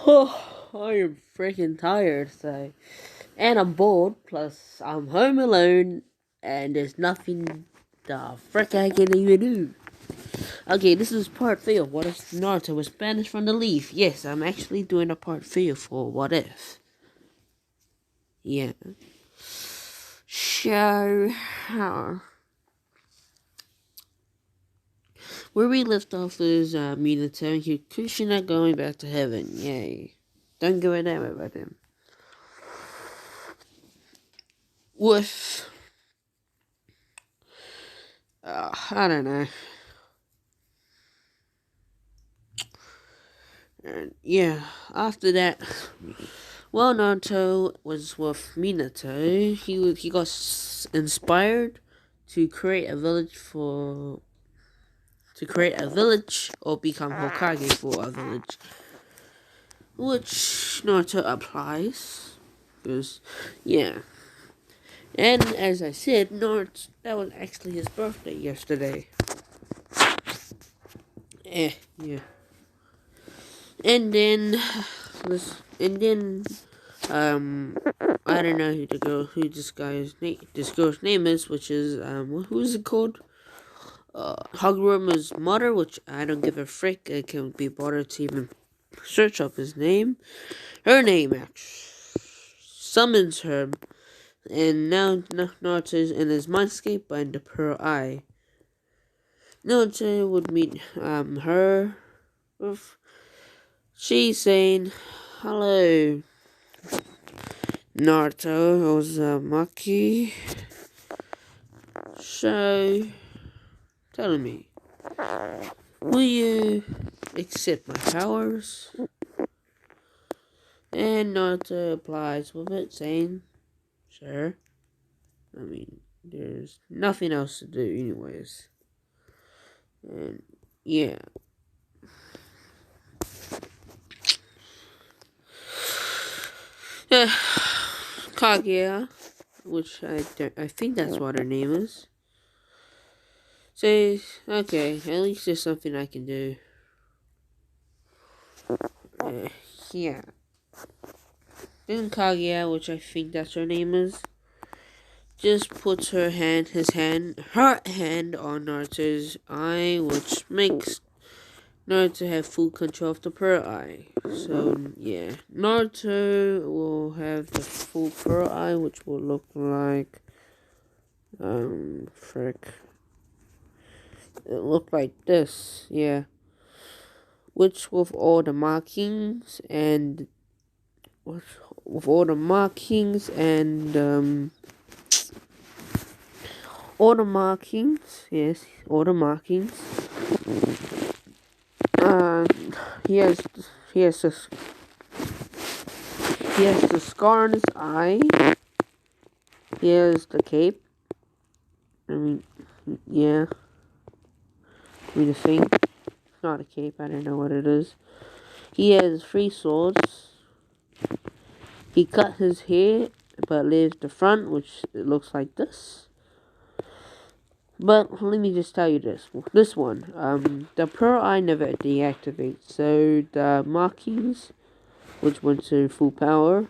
Oh, I am freaking tired, so. And I'm bored, plus I'm home alone, and there's nothing the frick I can even do. Okay, this is part 3 of What If Naruto was banished from the leaf. Yes, I'm actually doing a part 3 for What If. Yeah. So, where we left off is Minato and Kushina going back to heaven. Yay. Don't go in there about him. With, I don't know. And yeah, after that, while Naruto was with Minato, he got inspired to create a village or become Hokage for a village, which Naruto applies, because yeah. And as I said, Naruto, that was actually his birthday yesterday. Yeah. And then, I don't know who this girl's name is, which is, who is it called? Hagoroma's mother, which I don't give a frick. I can't be bothered to even search up his name. Her name, actually, summons her, and now Naruto is in his mindscape by the Pearl Eye. Naruto would meet, her with, she's saying, "Hello, Naruto Uzumaki. So, tell me, will you accept my powers?" And Naruto replies with it, saying, "Sure. I mean, there's nothing else to do anyways." And, yeah. Kaguya, which I think that's what her name is, says, "Okay, at least there's something I can do." Yeah. Then Kaguya, which I think that's her name is, just puts her hand on Naruto's eye, which makes Naruto have full control of the Pearl Eye. So yeah, Naruto will have the full Pearl Eye, which will look like, frick. It looked like this, yeah. Which with all the markings and all the markings, yes, all the markings. He has this the scar on his eye. He has the cape. I mean, yeah. I mean, the thing. It's not a cape. I don't know what it is. He has 3 swords. He cut his hair, but leaves the front, which it looks like this. But let me just tell you this one, the Pearl Eye never deactivates, so the markings, which went to full power,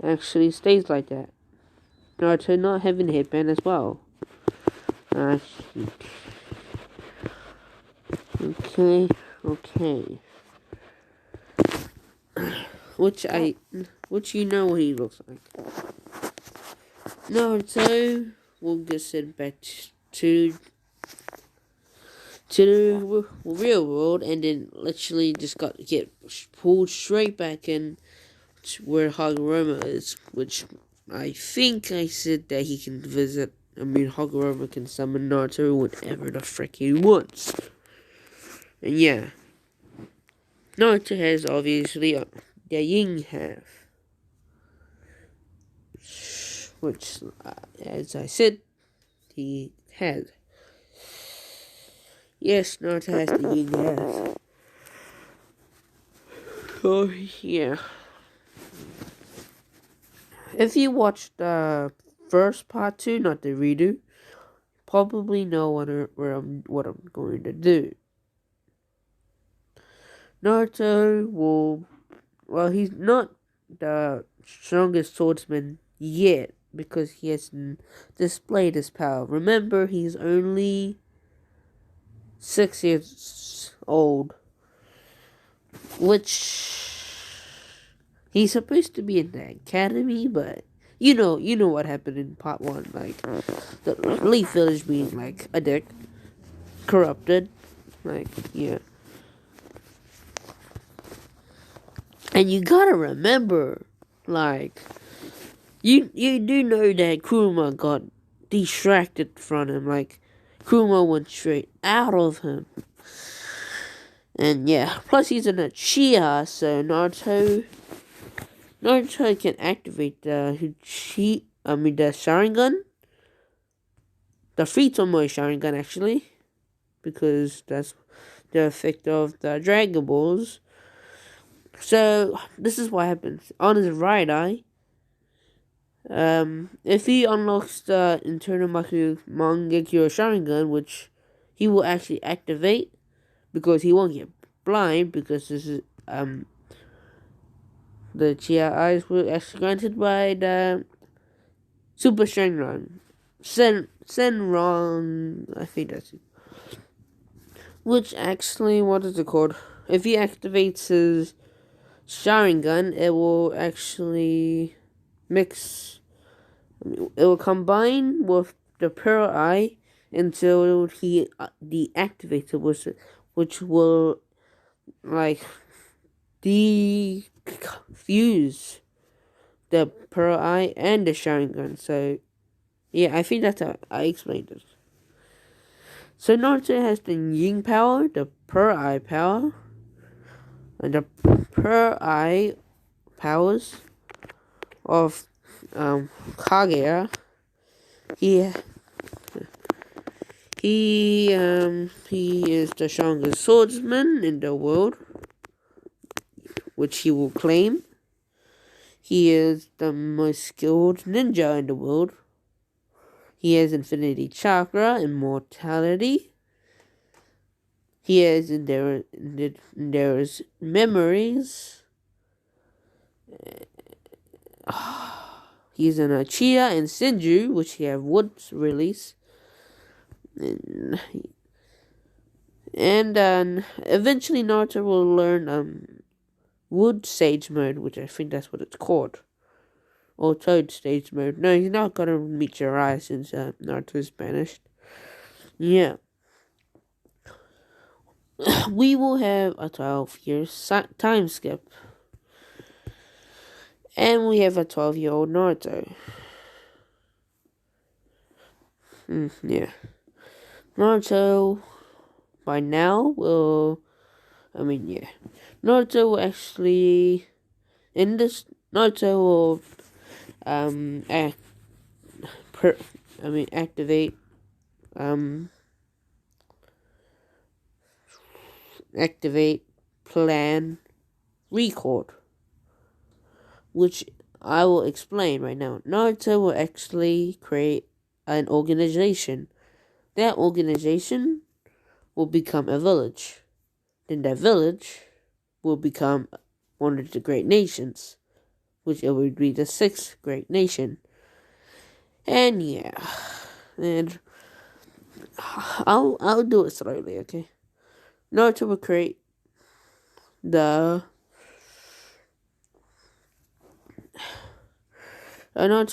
actually stays like that. Naruto not having a headband as well. Okay. Which you know what he looks like. Naruto will get sent back to the real world, and then literally just get pulled straight back in to where Hagoromo is, which I think I said that he can visit. I mean, Hagoromo can summon Naruto whenever the frick he wants. And yeah, Naruto has obviously the Yin half, which, as I said, he has. Yes, Naruto has the Yin half. Oh yeah. If you watched the first part 2, not the redo, probably know what I'm going to do. Naruto will well, he's not the strongest swordsman yet because he hasn't displayed his power. Remember, he's only 6 years old, which he's supposed to be in the academy, but you know what happened in part one, like the Leaf Village being like a dick, corrupted, like yeah. And you gotta remember, like you do know that Kuruma got distracted from him, like Kuruma went straight out of him. And yeah, plus he's in a Uchiha, so Naruto can activate the Sharingan, the Free-Tomoe Sharingan actually, because that's the effect of the Dragon Balls. So this is what happens on his right eye. If he unlocks the internal Mangekyo Sharingan, which he will actually activate because he won't get blind, because this is the Chia eyes were actually granted by the Super Shenron. Senron, I think that's it. Which actually, what is it called? If he activates his Sharingan, it will actually mix. It will combine with the Pearl Eye until he deactivates it, which will like defuse the Pearl Eye and the Sharingan. So yeah, I think that's how I explained it. So Naruto has the Yin power, the Pearl Eye power, and the Pearl Eye powers of Kaguya. He is the strongest swordsman in the world, which he will claim. He is the most skilled ninja in the world. He has infinity chakra, immortality. He has Endeavor's memories. He's an Uchiha and Senju, which he have Wood's release. And eventually Naruto will learn Wood Sage Mode, which I think that's what it's called. Or Toad Stage Mode. No, he's not gonna meet Jiraiya since Naruto's banished. Yeah. We will have a 12-year time skip. And we have a 12-year-old Naruto. Yeah. Naruto, by now, Naruto will actually, in this, Naruto will, activate, plan, record, which I will explain right now. Naruto will actually create an organization. That organization will become a village. Then that village will become one of the great nations, which it would be the 6th great nation. And yeah, and I'll do it slowly, okay? Naruto will create Naruto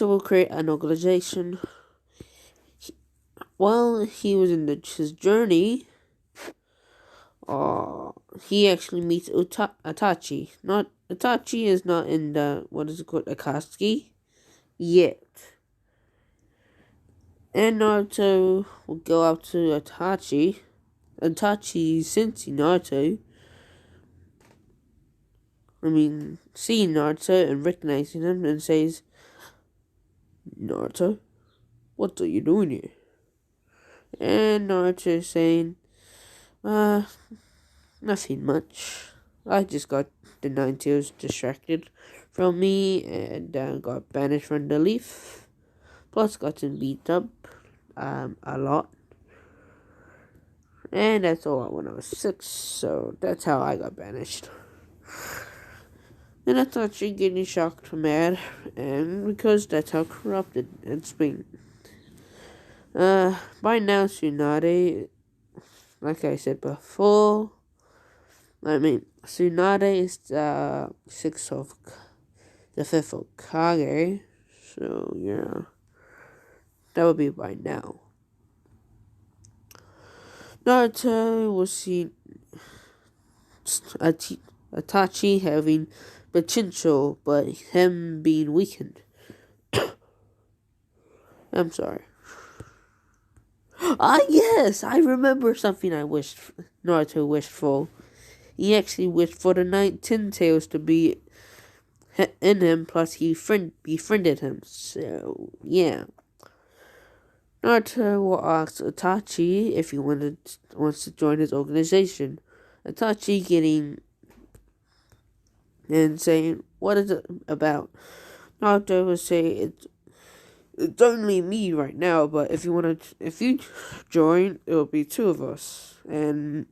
will create an organization. While he was in his journey, he actually meets Itachi. Itachi is not in the, what is it called, Akatsuki yet. And Naruto will go up to Itachi. Itachi sensing Naruto. Seeing Naruto and recognizing him, and says, Naruto, what are you doing here? And Naruto is saying, nothing much. I just got the Nine Tails distracted from me and got banished from the Leaf. Plus gotten beat up a lot. And that's all when I was 6, so that's how I got banished. And Itachi getting shocked mad, and because that's how corrupted it's been. By now Tsunade, like I said before, Tsunade is the fifth of Kage, so yeah, that would be by now. Naruto will see Itachi having potential, but him being weakened. I'm sorry. Ah, yes, I remember something Naruto wished for. He actually wished for the 9 tails to be in him, plus he befriended him. So, yeah. Naruto will ask Itachi if he wants to join his organization. Itachi getting and saying, "What is it about?" Naruto will say, "It's only me right now, but if you join, it'll be two of us, and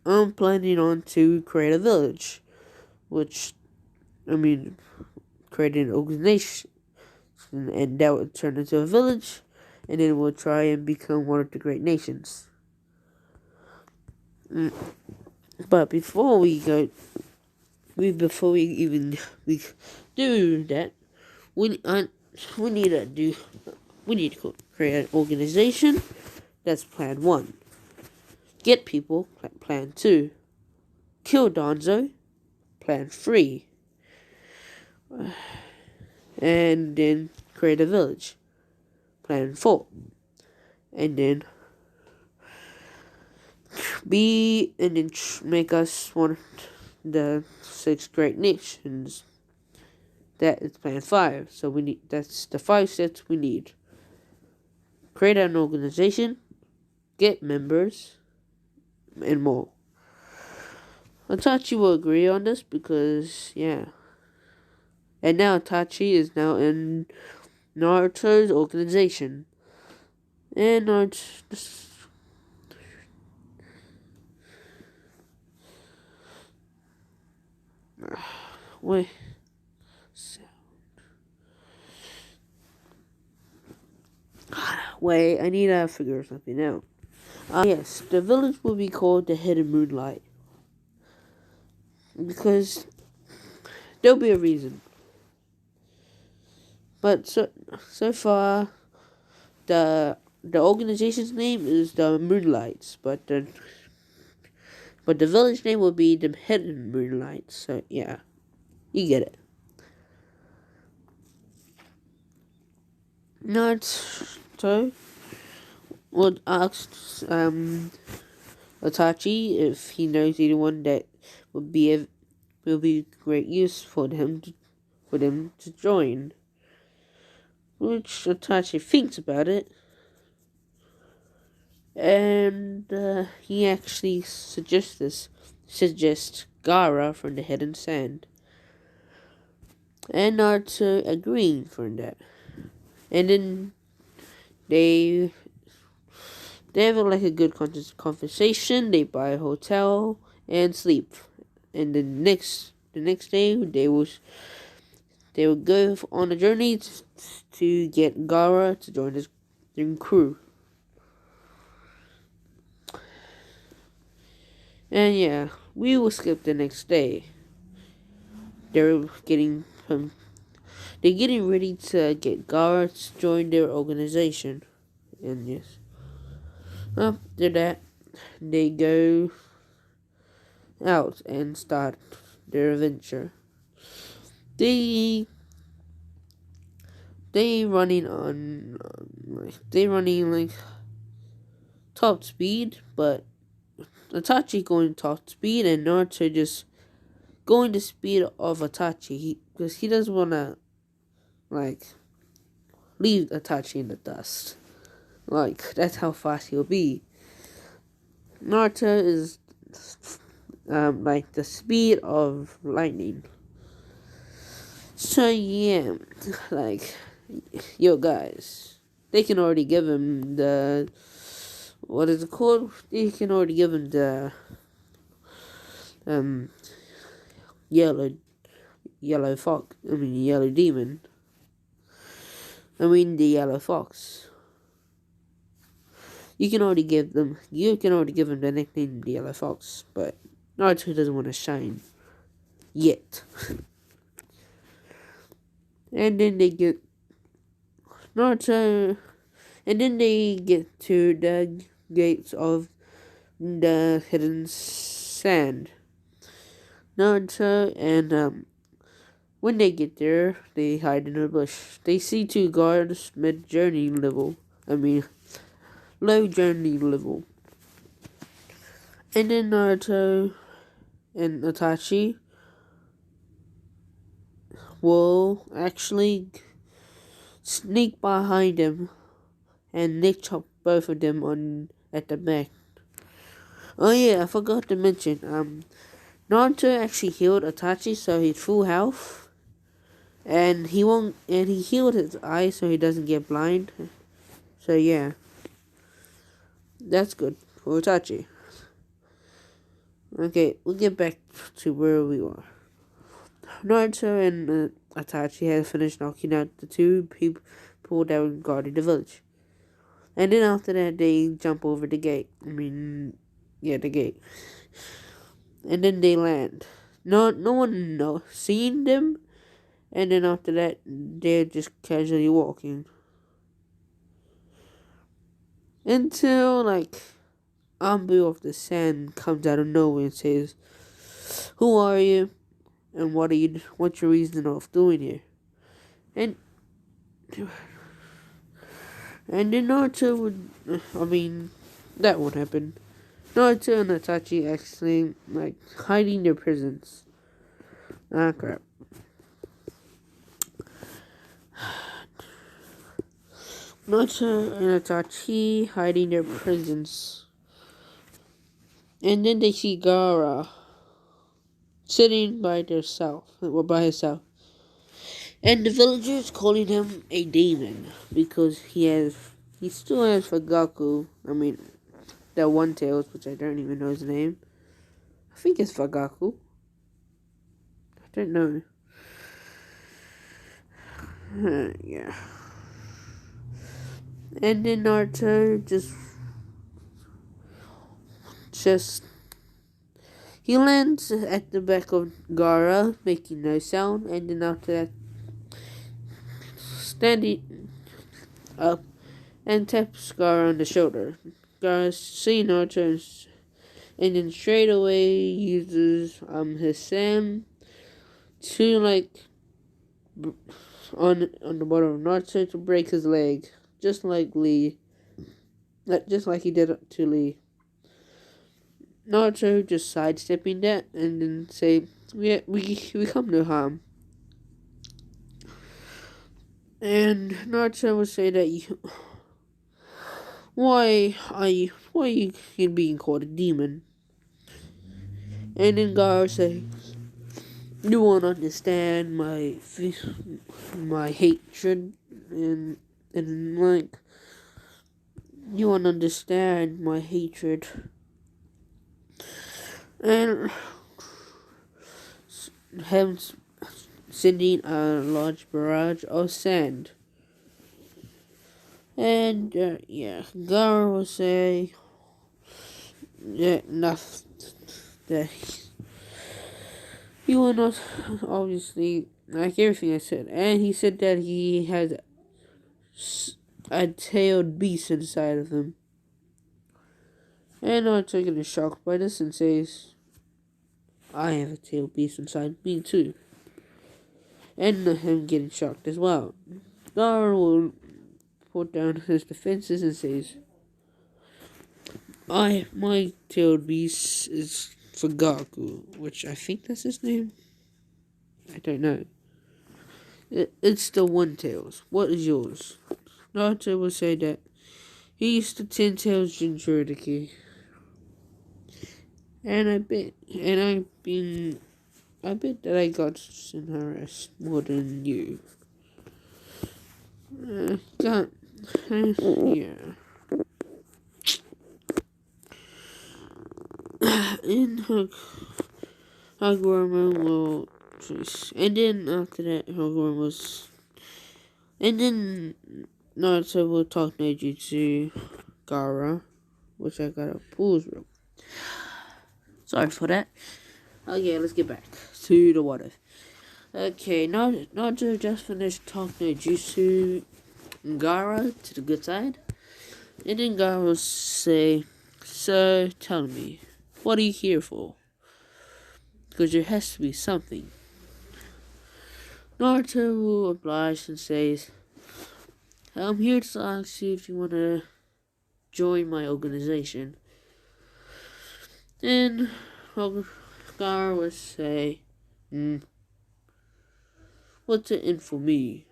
I'm planning on to create a village, create an organization, and that would turn into a village, and then we'll try and become one of the great nations." But before we even do that, we need to create an organization. That's plan 1. Get people, plan 2. Kill Danzo, plan 3. And then create a village, plan 4. And then make us one of the 6 great nations. That is plan 5. So that's the 5 steps we need. Create an organization, get members, and more. Itachi will agree on this because, yeah. And now Itachi is now in Naruto's organization. And Naruto... Wait. Wait, I need to figure something out. Yes, the village will be called the Hidden Moonlight. Because there'll be a reason. But so far, the organization's name is the Moonlights, but the village name will be the Hidden Moonlights. So yeah, you get it. Naruto would ask Itachi if he knows anyone that will be great use for them to join. Which Itachi thinks about it, and he actually suggests Gaara from the Hidden Sand, and Naruto agreeing for that. And then they have a good conversation. They buy a hotel and sleep. And the next day they will go on a journey to get Gaara to join his crew. And yeah, we will skip the next day. They're getting ready to get Gaara to join their organization. And yes, after that, they go out and start their adventure. They running top speed, but Itachi going top speed and Naruto just going the speed of Itachi because he doesn't want to leave Itachi in the dust. That's how fast he'll be. Naruto is the speed of lightning. So yeah, yo guys, they can already give him the, what is it called? They can already give him the yellow yellow fox. Yellow demon. The yellow fox. You can already give them the nickname the Yellow Fox, but Naruto doesn't want to shine yet. And then they get Naruto, and then they get to the gates of the hidden sand. Naruto and when they get there, they hide in a bush. They see two guards mid-journey level. Low journey level. And then Naruto and Itachi will actually sneak behind him and nick chop both of them at the back. Oh yeah, I forgot to mention, Naruto actually healed Itachi so he's full health. And he healed his eye so he doesn't get blind. So yeah. That's good for Itachi. Okay, we'll get back to where we were. Naruto and Itachi had finished knocking out the two people that were guarding the village. And then after that, they jump over the gate. The gate. And then they land. No one seen them. And then after that, they're just casually walking. Until, Ambu of the Sand comes out of nowhere and says, "Who are you? And what's your reason of doing here?" And then Naruto that won't happen. Naruto and Itachi actually, hiding their presents. Ah, crap. Naruto and Itachi hiding their presents. And then they see Gaara sitting by herself. And the villagers calling him a demon because he still has Fagaku. That one Tails, which I don't even know his name. I think it's Fagaku. I don't know. Yeah. And then Naruto he lands at the back of Gaara, making no sound, and then after that, standing up and taps Gaara on the shoulder. Gaara sees Naruto and then straight away uses his sand to on the bottom of Naruto to break his leg, just like he did to Lee. Naruto just sidestepping that and then say, "Yeah, we come no harm." And Naruto will say that why are you being called a demon? And then Gaara say, "You won't understand my hatred and you won't understand my hatred." And him sending a large barrage of sand. And Gaara will say that he will not, obviously, like everything I said. And he said that he has a tailed beast inside of him. And Naruto getting shocked by this and says, "I have a tailed beast inside me too." And him getting shocked as well. Gaara will put down his defenses and says, my tailed beast is Fagaku, which I think that's his name. I don't know. It's the One Tails. What is yours? Naruto will say that he's the 10 Tails Jinchuriki. And I bet that I got Sunharas more than you. Yeah. In Hagurama will And then after that, Hogwarts was. And then Naruto will talk Neji to Gaara, which I gotta pause real. Sorry for that. Okay, let's get back to the what if. Okay, Naruto just finished talking to Jutsu Gaara to the good side. And then Gaara will say, "So, tell me, what are you here for? Because there has to be something." Naruto will oblige and says, "I'm here to ask you if you want to join my organization." Then Gaara will say, "What's it in for me?"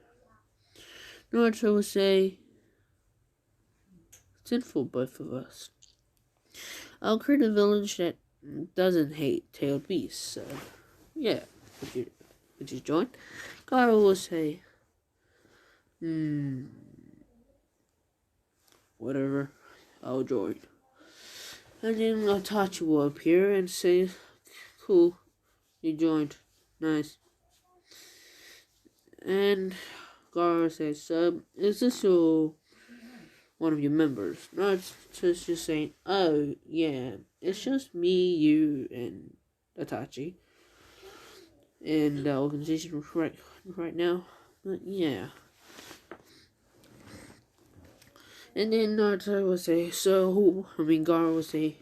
Naruto will say, "It's in for both of us. I'll create a village that doesn't hate tailed beasts, so yeah, would you join?" Gaara will say, "Whatever, I'll join." And then Itachi will appear and say, "Cool, you joined. Nice." And Gaara says, "Is this one of your members?" No, it's just saying, "Oh, yeah, it's just me, you, and Itachi. And the organization right now. But yeah." And then Naruto will say, Gaara will say,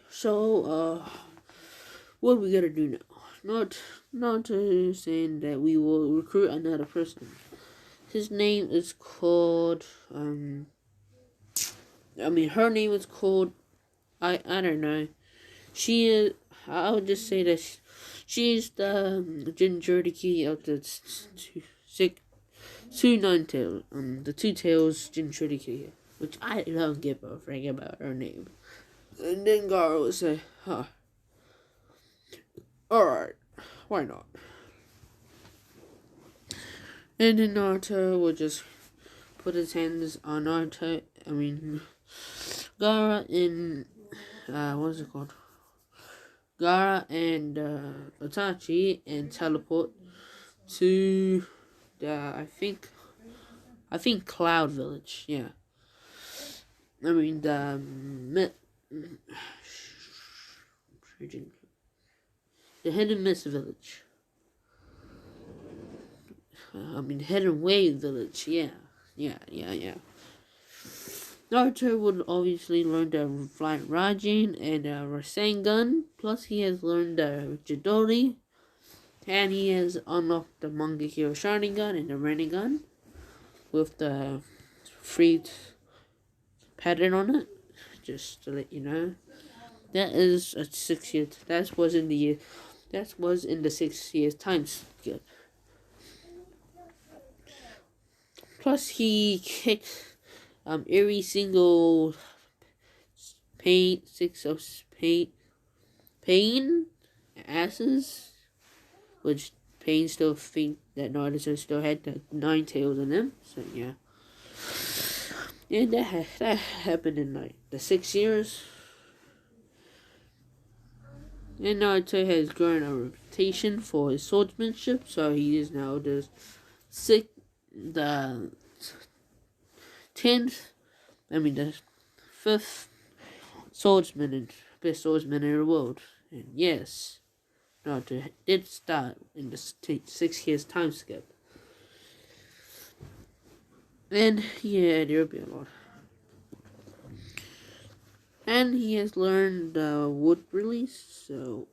what are we gonna do now? Naruto saying that we will recruit another person. His name is called, her name is called, I don't know. She is, I would just say that she's the Jinchuriki of the two nine tails, the two tails Jinchuriki, which I don't give a frick about her name. And then Gaara would say, alright, why not? And then Naruto would just put his hands on Gaara and, what's it called? Gaara and Itachi and teleport to the, I think Cloud Village, yeah. The Hidden Mist Village. Hidden Wave Village, yeah. Naruto would obviously learn the Flying Raijin and Rasengan, plus he has learned the Chidori, and he has unlocked the Mangekyo Sharingan and the Rinnegan with the free pattern on it, just to let you know. That is a 6 year. That was in the 6 years time skip. Plus, he kicked every single pain asses, which Pain still think that Naruto still had the 9 tails in him. So yeah, and that happened in like the 6 years. And Naruto has grown a reputation for his swordsmanship, so he is now the 5th swordsman and best swordsman in the world. And yes, Naruto did start in the 6 years time skip. And yeah, there'll be a lot. And he has learned wood release, so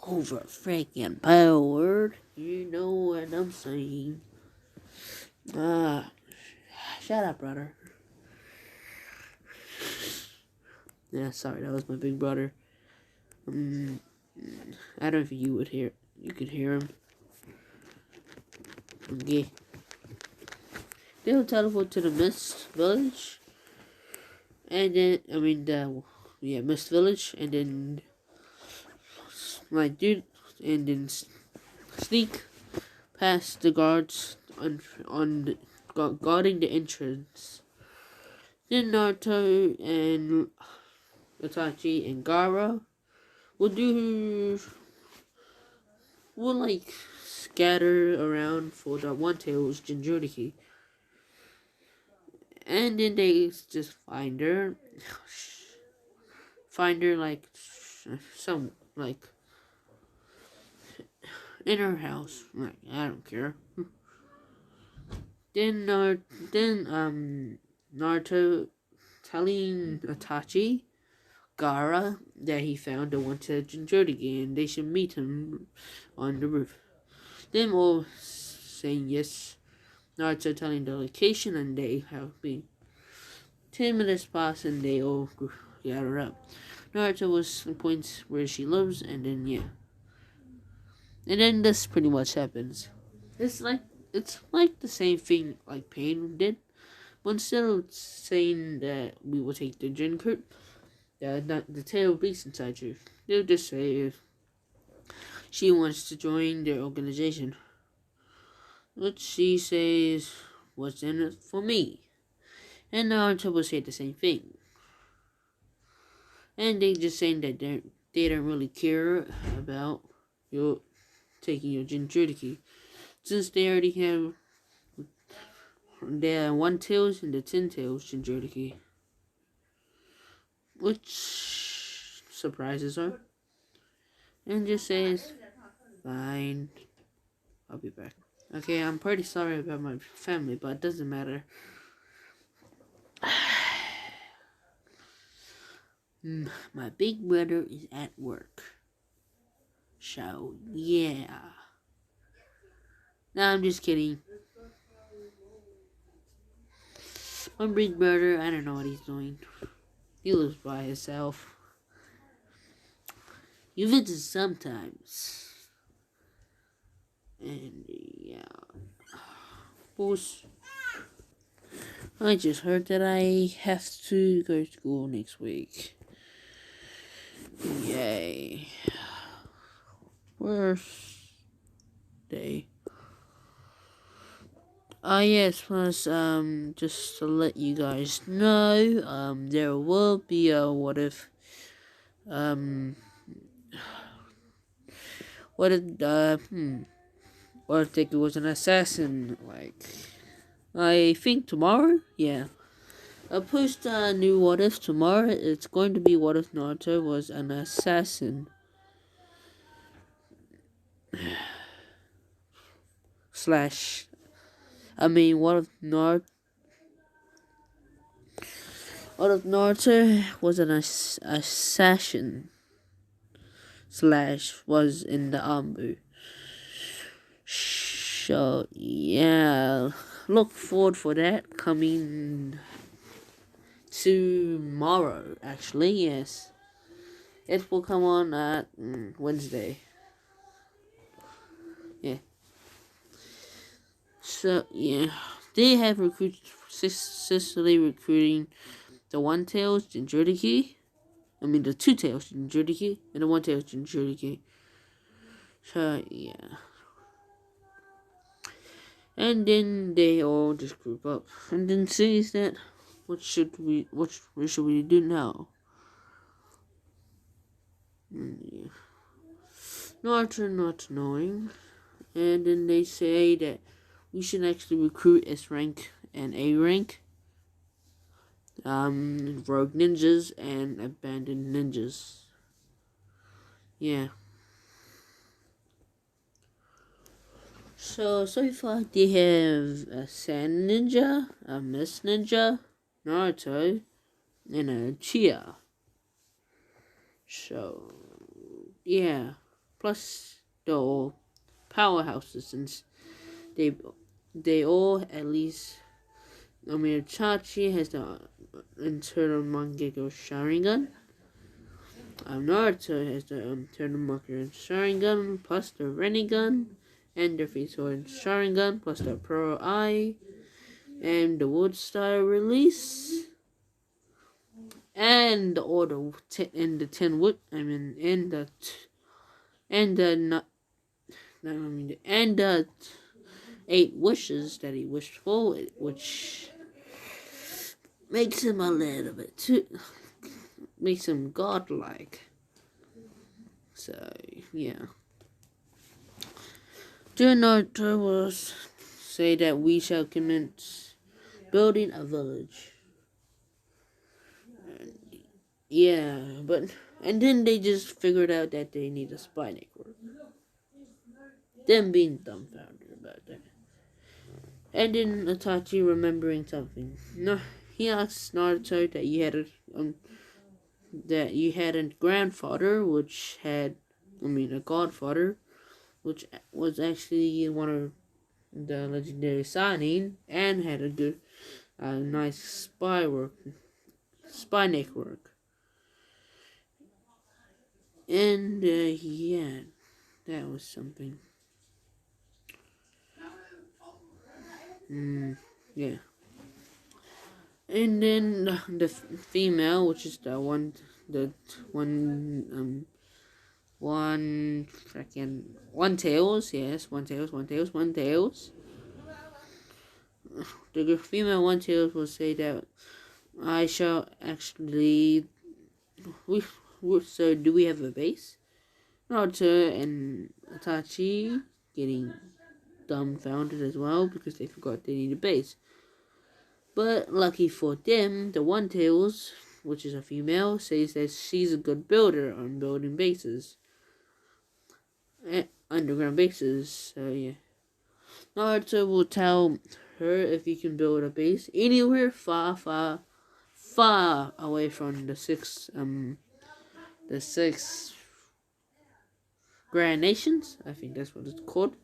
over freaking powered. You know what I'm saying. Shut up, brother. Yeah, sorry, that was my big brother. I don't know if you could hear him. Okay. They'll teleport to the Mist Village. And then, Mist Village, and then, and then sneak past the guards guarding the entrance. Then Naruto and Itachi and Gaara will gather around for the one-tailed Jinchuriki. And then they just find her like some like in her house. Like, I don't care. Then Naruto telling Itachi Gaara that he found the one-tailed Jinchuriki and they should meet him on the roof. Them all saying yes. Naruto telling the location and they have been 10 minutes pass and they all gather up. Naruto was points where she lives and then yeah. And then this pretty much happens. It's like the same thing like Pain did. But instead of saying that we will take the Jinkurt, the tail beast inside you, they'll just say if she wants to join their organization. Which she says, what's in it for me? And Naruto will say the same thing. And they just saying that they don't really care about your taking your Jinchuriki. Since they already have their one-tails and the 10-tails Jinchuriki. Which surprises her. And just says, fine, I'll be back. Okay, I'm pretty sorry about my family, but it doesn't matter. My big brother is at work. So, yeah. No, I'm just kidding. My big brother, I don't know what he's doing. He lives by himself. He visits sometimes. And, yeah. Boss. I just heard that I have to go to school next week. Yay. Worst day. Yes, plus, just to let you guys know, there will be a what if what if it was an assassin, like, I think tomorrow? Yeah. I'll post a new what if tomorrow. It's going to be what if Naruto was an assassin. What if Naruto was an assassin / was in the Ambu. So yeah, look forward for that coming tomorrow. Actually, yes, it will come on at Wednesday. Yeah. So yeah, they have successfully recruiting the one-tailed Jinchuriki. I mean the two-tailed Jinchuriki and the one-tailed Jinchuriki. So yeah. And then they all just group up and then says that what should we do now? Yeah. Naruto not knowing. And then they say that we should actually recruit S rank and A rank. Rogue ninjas and abandoned ninjas. Yeah. So far they have a Sand Ninja, a Mist Ninja, Naruto, and a Chia. So, yeah. Plus, they're all powerhouses since they all at least. I mean, Chachi has the internal Mangekyo Sharingan. Naruto has the internal Mangekyo Sharingan plus the Rinnegan. And the Free Sword Sharingan plus the Pro Eye and the Wood Style release and all the 10 wood. I mean, and the 8 wishes that he wished for, which makes him a little bit too, makes him godlike. So yeah. Naruto will say that we shall commence building a village. Yeah, and then they just figured out that they need a spy network. Them being dumbfounded about that. And then Itachi remembering something. No, he asked Naruto that you had a grandfather, which had, a godfather, which was actually one of the legendary Sanin, and had a nice spy network. And yeah, that was something. Yeah. And then the female, which is the one, one tails, yes, one tails. The female one tails will say that I shall actually. So do we have a base? Naruto and Itachi getting dumbfounded as well because they forgot they need a base. But lucky for them, the One Tails, which is a female, says that she's a good builder on building bases. Underground bases, so yeah. Naruto will tell her if you can build a base anywhere far away from the six Grand Nations. I think that's what it's called.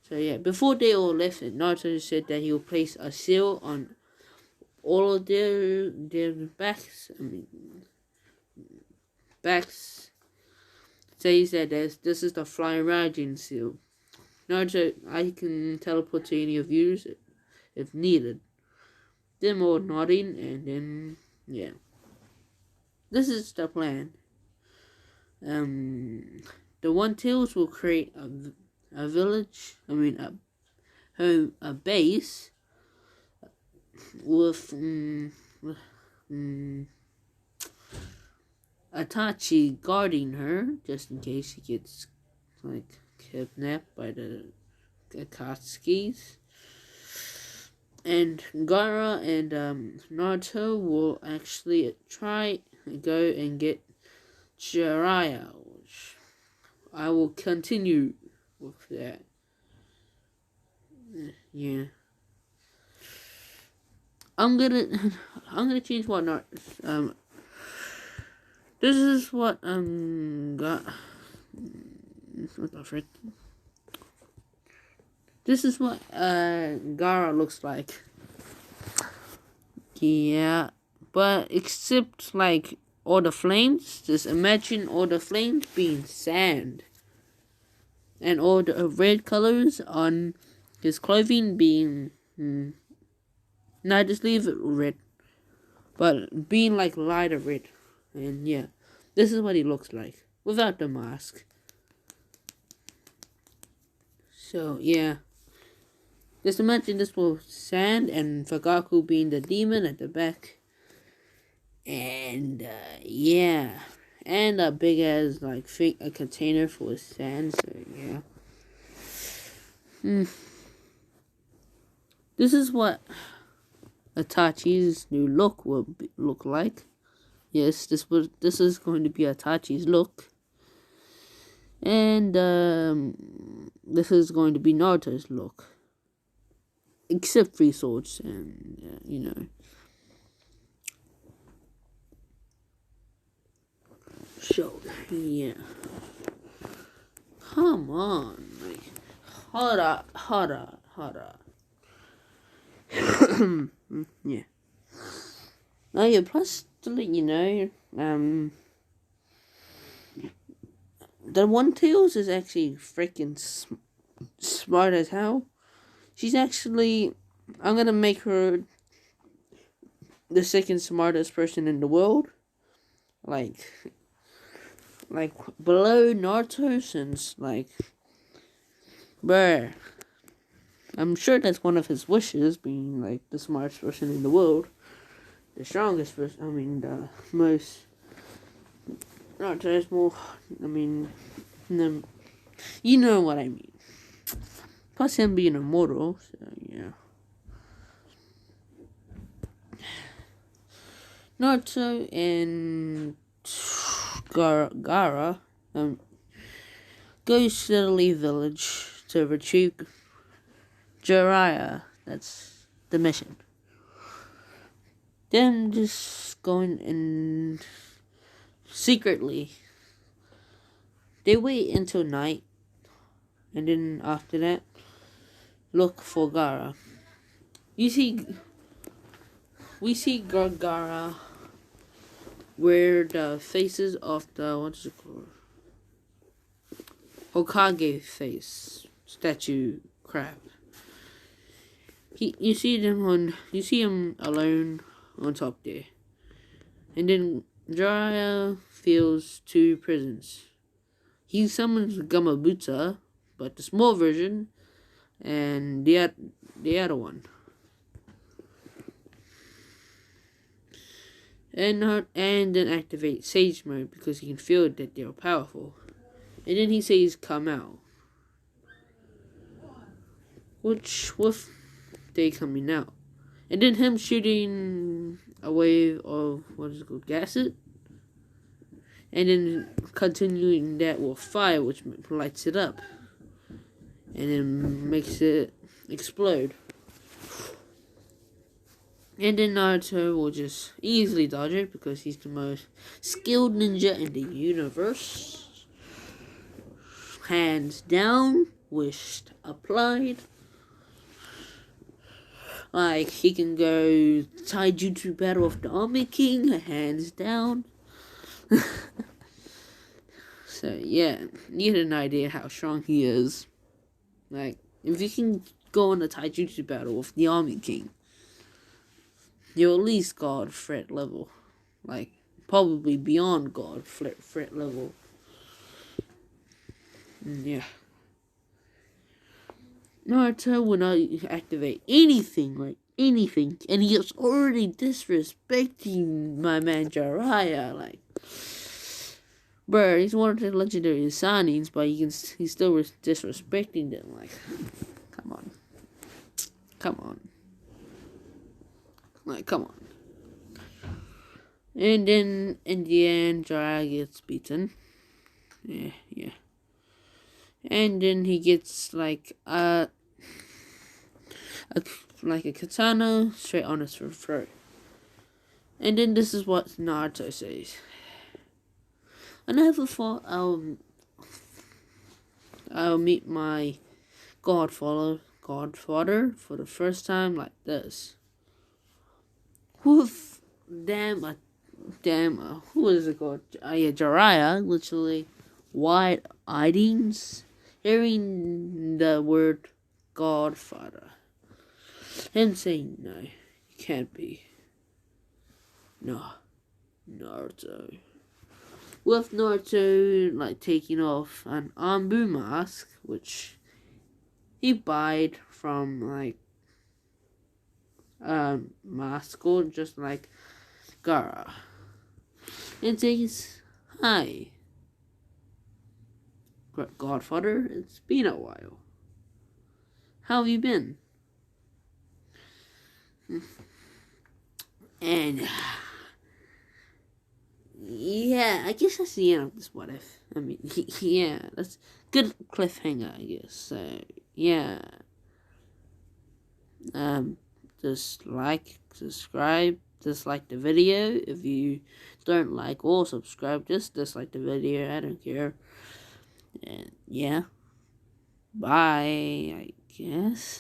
So yeah, before they all left, Naruto said that he will place a seal on all of their backs. Backs. Says that this is the Flying Raging seal. Naruto, I can teleport to any of you if needed. Them all nodding, and then yeah, this is the plan. The One Tails will create a village. A base with Itachi guarding her just in case she gets kidnapped by the Akatsuki's. And Gaara and Naruto will actually try and go and get Jiraiya, which I will continue with that. Yeah. I'm gonna change what not this is what got what the frick. This is what Gaara looks like. Yeah. But except all the flames, just imagine all the flames being sand. And all the red colors on his clothing being not just leave it red, but being lighter red. And yeah, this is what he looks like without the mask. So yeah, just imagine this was sand and Fagaku being the demon at the back. And yeah, and a big ass a container full of sand. So yeah. This is what Itachi's new look will look like. Yes, this is going to be Itachi's look. And this is going to be Naruto's look. Except 3 swords and So yeah. Come on, hold up. Yeah. Oh yeah, plus to let you know, the One Tails is actually freaking smart as hell. She's actually, I'm gonna make her the second smartest person in the world. Below Naruto, since bruh, I'm sure that's one of his wishes, being the smartest person in the world, the strongest person. The most. Naruto's more. You know what I mean. Plus him being immortal, so yeah. Naruto and Gaara goes to the Lee village to retrieve Jiraiya. That's the mission. Them just going and secretly. They wait until night, and then after that, look for Gaara. We see Gaara wear the faces of the what's it called? Hokage face statue crap. You see him alone on top there, and then Jiraiya feels two prisons. He summons Gamabutsu, but the small version, and the other one. And then activate Sage Mode because he can feel that they're powerful. And then he says, "Come out." Which with they coming out, and then him shooting a wave of gases. And then continuing that with fire, which lights it up. And then makes it explode. And then Naruto will just easily dodge it because he's the most skilled ninja in the universe. Hands down, wish applied. Like, he can go taijutsu battle of the Army King, hands down. So yeah, you get an idea how strong he is. Like, if you can go on a taijutsu battle with the Army King, you're at least God threat level. Like, probably beyond God threat level. Yeah. Naruto will not activate anything, and he is already disrespecting my man Jiraiya, like. Bruh, he's one of the legendary Sanins, but he's still disrespecting them. Like, come on. Like, come on. And then, in the end, Jiraiya gets beaten. Yeah. And then he gets, like a katana straight on his throat. And then this is what Naruto says. I never thought I'll meet my godfather for the first time like this. Who is it called? Jiraiya, literally wide-eyed, hearing the word godfather, and saying, "No, you can't be." No, Naruto. With Naruto, like, taking off an Anbu mask, which he bought from, like, mask, just like Gaara. And says, "Hi, Godfather, it's been a while. How have you been?" And yeah, I guess that's the end of this what if. I mean, yeah, that's good cliffhanger, I guess. So yeah, just like, subscribe, dislike the video. If you don't like or subscribe, just dislike the video. I don't care. And yeah, bye, I guess.